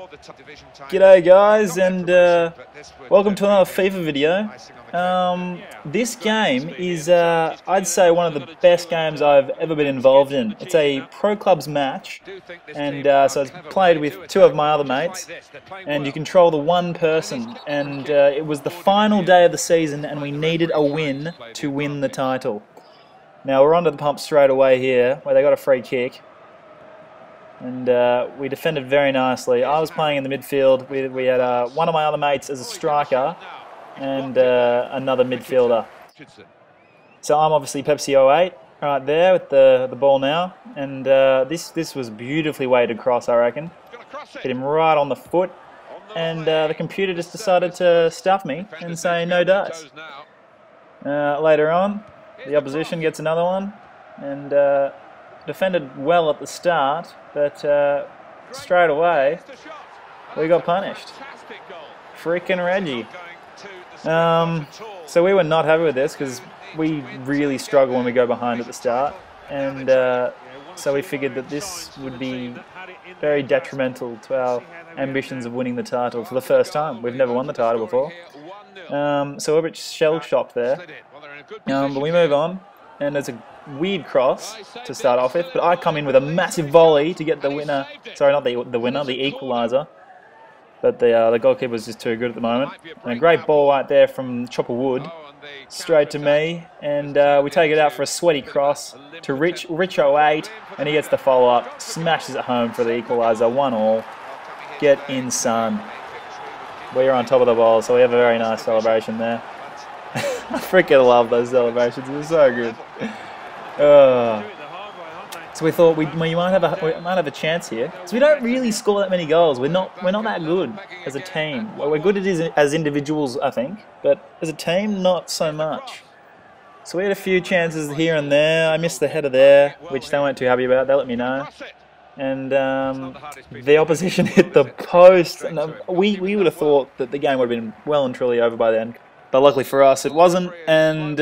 G'day guys, and welcome to another FIFA video. This game is, I'd say, one of the best games I've ever been involved in. It's a pro clubs match, and so it's played with two of my other mates, and you control the one person, and it was the final day of the season, and we needed a win to win the title. Now we're onto the pump straight away here, where they got a free kick. And we defended very nicely. I was playing in the midfield. We had one of my other mates as a striker and another midfielder. So I'm obviously Pepsi 08 right there with the ball now. And this was beautifully weighted cross, I reckon. Hit him right on the foot. And the computer just decided to stuff me and say no dice. Later on, the opposition gets another one. And defended well at the start, but straight away we got punished. Freaking Reggie. So we were not happy with this because we really struggle when we go behind at the start, and so we figured that this would be very detrimental to our ambitions of winning the title for the first time. We've never won the title before, so we're a bit shell-shocked there, but we move on. And there's a weird cross to start off with, but I come in with a massive volley to get the winner. Sorry, not the winner, the equaliser. But the goalkeeper was just too good at the moment. And a great ball right there from Chopper Wood, straight to me, and we take it out for a sweaty cross to Rich 08, and he gets the follow-up, smashes it home for the equaliser, 1-1. Get in, son. We're on top of the ball, so we have a very nice celebration there. I freaking love those celebrations. It was so good. So we thought we might have a chance here. So we don't really score that many goals. We're not that good as a team. Well, we're good at it as individuals, I think, but as a team, not so much. So we had a few chances here and there. I missed the header there, which they weren't too happy about. They let me know. And the opposition hit the post. And we would have thought that the game would have been well and truly over by then. But luckily for us, it wasn't, and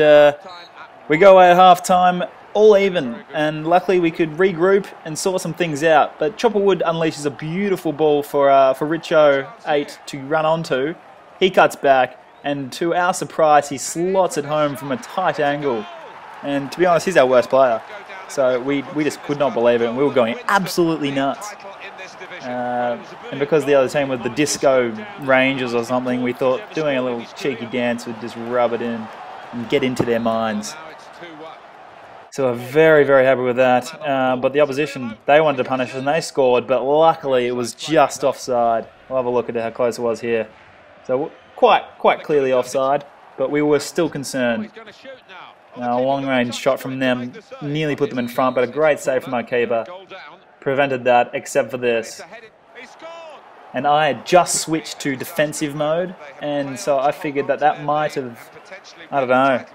we go away at half-time, all even, and luckily we could regroup and sort some things out. But Chopper Wood unleashes a beautiful ball for Rich 08 to run onto. He cuts back, and to our surprise, he slots it home from a tight angle. And to be honest, he's our worst player. So we just could not believe it, and we were going absolutely nuts. And because the other team was the Disco Rangers or something, we thought doing a little cheeky dance would just rub it in and get into their minds. So we're very, very happy with that. But the opposition, they wanted to punish us and they scored, but luckily it was just offside. We'll have a look at how close it was here. So quite clearly offside, but we were still concerned. A long-range shot from them nearly put them in front, but a great save from our keeper prevented that, except for this. And I had just switched to defensive mode, and so I figured that might have, I don't know,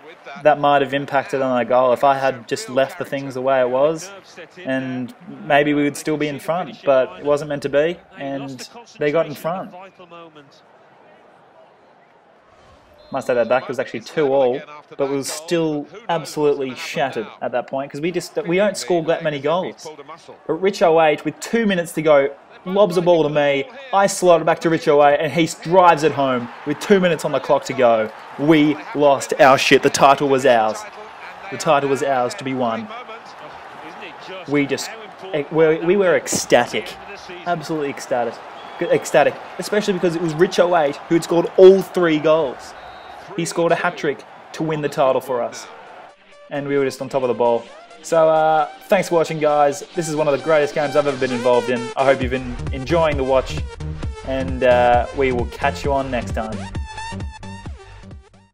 that might have impacted on our goal if I had just left the things the way it was, and maybe we would still be in front, but it wasn't meant to be, and they got in front. Must have that back. It was actually 2-2, but we were still absolutely shattered at that point because we don't score that many goals. But Rich 08, with 2 minutes to go, lobs a ball to me. I slot it back to Rich 08, and he drives it home with 2 minutes on the clock to go. We lost our shit. The title was ours. The title was ours to be won. We were ecstatic, absolutely ecstatic, especially because it was Rich 08 who had scored all 3 goals. He scored a hat-trick to win the title for us. And we were just on top of the ball. So, thanks for watching, guys. This is one of the greatest games I've ever been involved in. I hope you've been enjoying the watch. And we will catch you on next time.